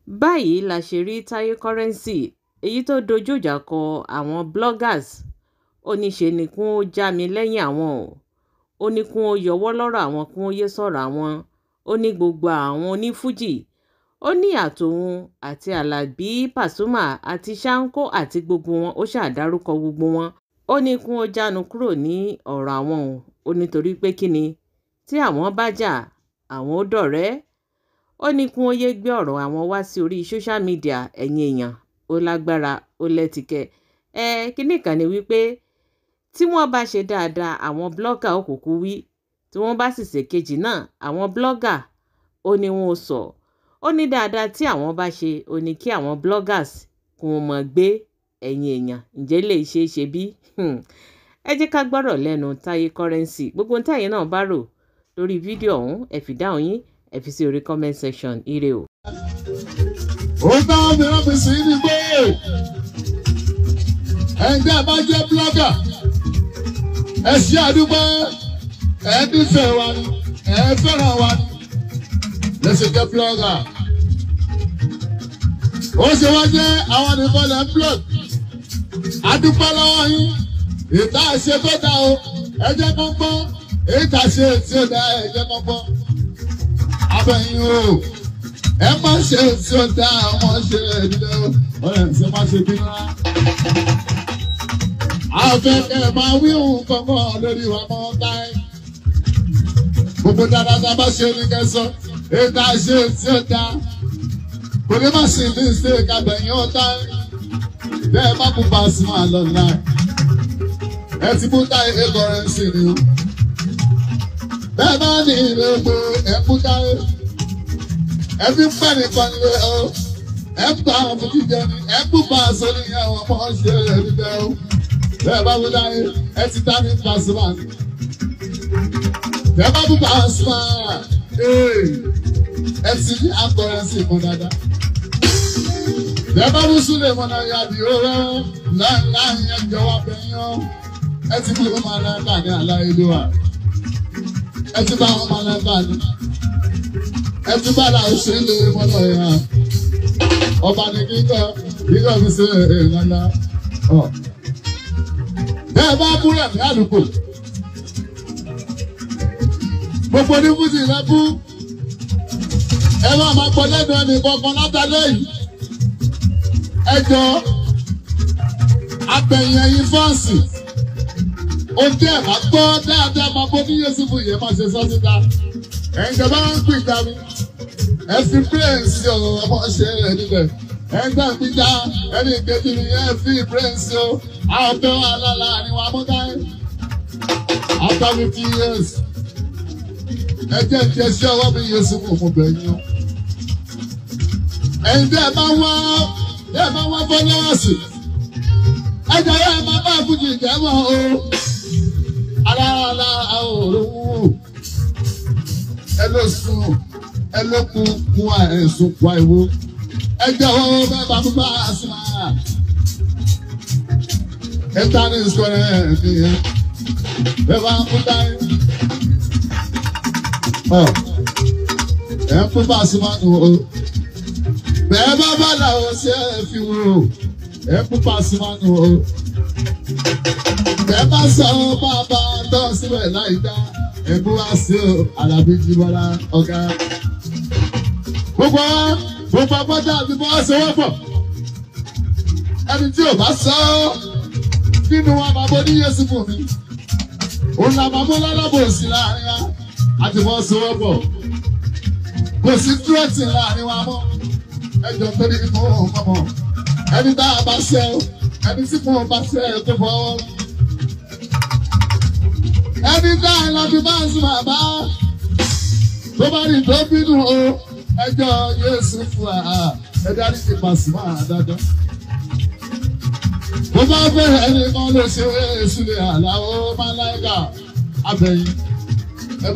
báyìí la ṣe rí Táyé Currency èyí tó dojú ìjà kọ àwọn bloggers ó ní ṣe ni kún ó já mi lẹ́yìn àwọn ó ní kún ó yọwọ́ lọ́rọ̀ àwọn kún ó yé sọ̀rọ̀ àwọn ó ní gbogbo àwọn onífújì ó ní àtòun àti Àlàbí Pasuma àti Ṣáńkó àti gbogbo wọn ó ṣàdárúkọ gbogbo wọn ó ní kún ó jánu kúrò ní ọ̀rọ̀ àwọn ó nítorí pé kíni tí àwọn bá jà àwọn ó dọ̀rẹ́ ó ní kún ó yé gbé ọ̀rọ̀ àwọn wá sí orí social media ẹ̀yin èèyàn ó lágbára ó lẹ́tìkẹ́ kíní kan ni wípé tí wọ́n bá ṣe dáadáa àwọn blogger ó kúkú wí tí wọ́n bá sì ṣèkejì náà àwọn blogger ó ní wọn ò sọ ó ní dáadáa tí àwọn bá ṣe ó ní kí àwọn bloggers kún wọn mọ̀ gbé ẹ̀yin èèyàn ǹjẹ́ lè ṣe é ṣe bí ẹ jẹ́ ká gbọ́rọ̀ lẹ́nu Táyé Currency gbogbo táyé náà bá rò lórí fídíò ọ̀hún ẹ fi dáhùn yín ẹ fi sí orí comment section ire o. ó táwọn mìíràn fi sí ní pé ẹ̀ǹdẹ́ bá jẹ́ blogger ẹ ṣe àdúgbò ẹ nífẹ̀ẹ́ wa ni ẹ fẹ́ràn wa ni lẹ́sẹ̀ jẹ́ blogger ó ṣe wá jẹ́ àwọn nìkan lẹ́ ń blog àdúgbò lọ́wọ́ yín ìta ṣe tó dá o ẹ jẹ́ kó gbọ́ ìta ṣe tí ó dá ẹ jẹ́ kó gbọ́ abẹ́yìn o ẹ má ṣe tí ó dá ọmọ ṣe ìdílé o ọ̀rẹ́ ṣe má ṣe bínú rá. Afẹ́kẹ́ máa wíhùn kankan lórí wa mọ́ táì. Gbogbo dáadáa tá a bá ṣe ní kẹsàn-án, ìta ṣe tí ó dá. Kò ní má sì ní ṣe kàbẹ̀yìn ó táì. Bẹ́ẹ̀ má kú Pasuma lọ láì. Ẹ ti mú Táyé Currency ni o. Bẹ́ẹ̀ bá ní ilé gbé ẹ̀kú Táyé. Ẹ fi ń pẹ́ nìkan nílé o. Ẹ ń pa àwọn jíjẹ ni. Ẹ kú Pasuma ní àwọn ọmọ ṣe é níbẹ̀ o. Bẹ́ẹ̀ bá mú Táyé ẹ ti dá ní Pasuma ni. Bẹ́ẹ̀ bá mú Pasuma ẹ ti ní Currency mọ́ dáadáa. Bẹ́ẹ̀ bá mú Súlẹ̀ mọ́nà yàbí ó rẹ́ láàrin ẹjọ́ wa bẹ̀yàn. Ẹ ti bí ọmọ aláǹkà ní aláìlúwà. Ẹ ti bá ọmọ aláǹkà ní. Ẹ ti bá láìsí ilé mọ́nà ìhà. Ọba ní kíkọ́ fi ṣe ìrànlá. Bẹ́ẹ̀ bá búrẹ̀ ní àdúgbò. Gbogbo ní fújì lẹ́bú. Ẹ máa gbọ́ lẹ́nu ẹnì kankan látàlẹ́ yìí. Ẹ jọ abẹ̀yìn ẹ̀yìn fọ́ọ̀sì. Ó jẹ́ ẹ̀ma gbọ́ dáadáa máa bó ní Yéṣùfù yẹn máa ṣe sọ́síta. Ẹ̀ǹjọba ń pè ìgbà mi. Ẹ fi pírẹ́ǹsì ọ̀rọ̀ ọmọ ṣe rẹ̀ níbẹ̀. Ẹ̀ǹgbà ń gbìjà ẹni ìkejì mi ẹ fi pírẹ́ǹsì o. Àwọn ọ̀bẹ wa lálá ni wàá mú táyé. After 50 years. Ẹ jẹ́ ìjẹ́ sí ọwọ́ mi Yéṣùfù mo bẹ̀ yín o. Ẹ̀yin bí ẹ bá wá fọ́lọ́wọ́sì. Ẹ jẹ́ ẹ máa bá fújì jẹ́mọ̀ o. Alára òòrùn. Ẹ ló sùn. Ẹ ló kún àìsùn kún àìwó. Ẹ jẹ́ ọwọ́ bẹ́ẹ̀ bá mú Pasuma. Ẹ ta ní ìsọ̀rọ̀ ẹ̀ nìyẹn. Bẹ́ẹ̀ bá mú táyé. Ẹ ń fún Pasuma nù o. Bẹ́ẹ̀ bá bá làwọn ṣe é fi wò. Ẹ ń fún Pasuma nù o. Bẹ́ẹ̀ bá sọ bàbá tó síbẹ̀ láì dá. Ẹ bú wá sí o. Àlàbí Jíbọ́lá ọ̀gá. Gbogbo agbọ́dá àti bọ́ ṣe wọ́pọ̀. Ẹni tí ò bá sọ nínú wa máa bọ́ ní Yéṣùfù mi. Òun là máa mú lálábòsí láàrin wa. Àti bọ́ ṣe wọ́pọ̀. Kò sí tírẹ̀tì láàrin wa mọ́. Ẹjọ́ torí mú ọmọ. Ẹni tá a bá ṣe o. Ẹni tí mo bá ṣe tó fọwọ́. Ẹni tá a lọ fi Pasuma bá. Tó bá rí tó bínú o. Ẹjọ́ Yéṣùfù ẹ dárí ti Pasuma dáadáa. Mo bá bẹ̀rẹ̀ ẹni kan ló ṣe Súlẹ̀ Àlàó Máláíkà abẹ́yìn. Ẹ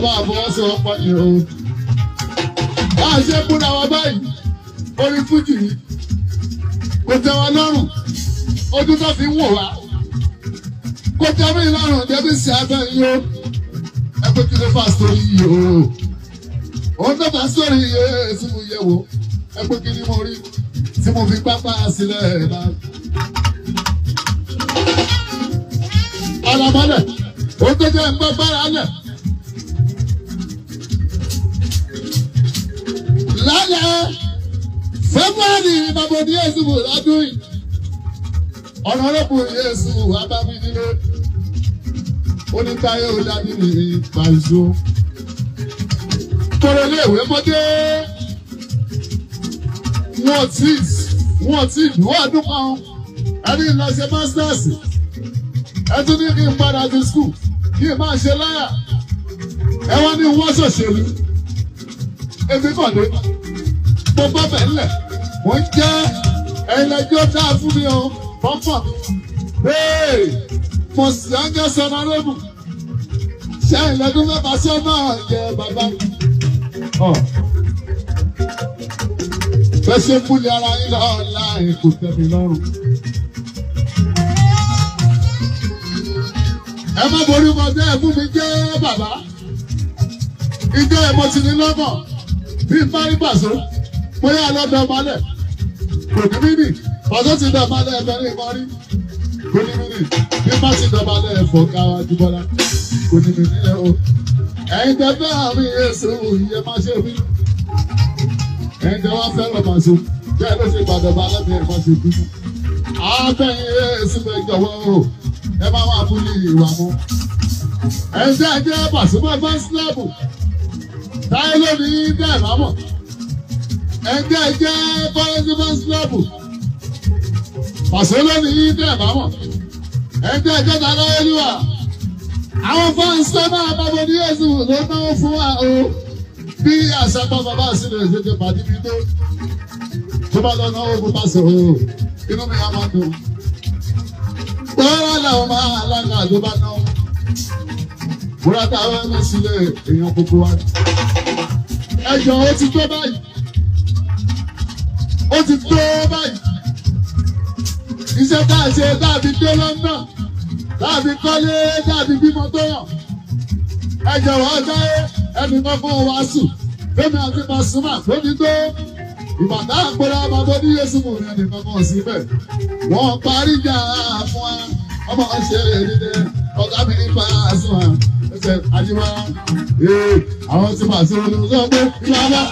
bá fọwọ́ sí ọ̀pọ̀ ni o. Bá a ṣe múra wa báyìí, orí fújì yìí. Kò tẹ́ wọn lọ́rùn, ojú tó fi ń wò wá. Kò tẹ́ mí lọ́rùn, débi sí abẹ́yìn o. Ẹ pé kí ló fà sórí yìí o. Òun tó fà sórí Yéṣùfù yẹ̀ wò. ẹgbẹ́ kí ni mo rí tí mo fi pápá sílẹ̀ bá. Alamọ́lẹ̀ ó tó jẹ́ ń gbọ́ bára lẹ̀. Lálẹ́ February bàbá ní Yéṣu lọ́dún yìí. Ọ̀nàrẹ́bù Yéṣu Abábídílé. Onítáyé ó dá nínú ìpàṣọ. Tọ́rọ iléèwé mọ́dé. Wọ́n ti ìlú ọdún kan. Ẹni lọ ṣe masters. Ẹ tún ní kí n padà sí school. Kí n máa ṣe láyà. Ẹ wá ní wọ́n ṣòṣèlú. Èmi kàn dé. Mo bá bẹ̀ ńlẹ̀. Mo ń jẹ́ ẹlẹ́jọ́ dáa fún mi o. Pọ́pọ̀ mi. Bẹ́ẹ̀ mo sì ń jẹ́ sọ́nàrẹ́bù. Ṣé ìlẹ́dún mẹ́ta ṣé náà jẹ bàbá mi? Bẹ́ẹ̀ ṣe múlẹ̀ ara yín lọ́la kò tẹ́ mi lọ́rùn. Ẹ má borí wọn jẹ́ ẹ̀fún mi jẹ́ bàbá. Ìjọ ẹ̀mọ́ ti ní lọ́kàn. Bí Parí Pàṣọ, bóyá lọ́dọ̀ ọmọlẹ̀. Kò ní mí nì. Pàṣọ ti dọ̀bálẹ̀ ẹ̀fẹ̀ ní ìkọrí. Kò ní mí nì. Bí má ti dọ̀bálẹ̀ ẹ̀fọ́ káwá jùbọ́lá. Kò ní mí nílẹ̀ o. Ẹ̀yin tẹ fẹ́ àmì Yéṣu ìyẹn má ṣe mí. Ẹ̀yin tẹ wá fẹ́ràn Pàṣọ. Bẹ́ẹ̀ ló ṣe gbàdọ̀bálẹ̀ mi ẹ̀ má ṣe bínú. Àbẹ̀yìn Yéṣu fẹ́ jọ̀wọ́ o. Ẹ má wà fún ìwà mọ́. Ẹ̀jẹ̀ jẹ́ Pasuma fans club. Táyé lónìí dẹ̀ mámọ̀. Ẹ̀jẹ̀ jẹ́ Pasuma fans club. Pasuma lónìí dẹ̀ mámọ̀. Ẹ̀jẹ̀ jẹ́ Tàláyélúwà. Àwọn fans tó máa bàbá ní Yéṣu ló náwó fún wa o. Bí àṣàpọ̀ bàbá sílẹ̀ ṣe jẹ́ pàdé mi tó. Tó bá lọ náwó fún Pàṣọ o. Inú mi á máa dùn. Bọ́lá làwọn máa alága ló bá náà. Bùrọ̀dá wa ní sílẹ̀ èèyàn gbogbo wa. Ẹjọ́ ó ti tó báyìí. Ó ti tó báyìí. Iṣẹ́ tá a ṣe dàbí dé lọ́nà. Dàbí kọ́lé dàbí bímọ tó yàn. Ẹjọ́ wọ́n dáyé ẹnì kan fún wa sùn. Fẹ́mi àti Pasuma tó ní tó. Ìbàdàn àpẹẹrẹ bàbá ní Yéṣu mú ní ẹnì kankan síbẹ̀. Wọ́n parí ìjà fún wa. Ọmọ ṣe èdè ọ̀gá mi ní Pasuma. Ẹsẹ̀ àjíwá. Àwọn tí màá ṣe olùsọ pé ìwà bá.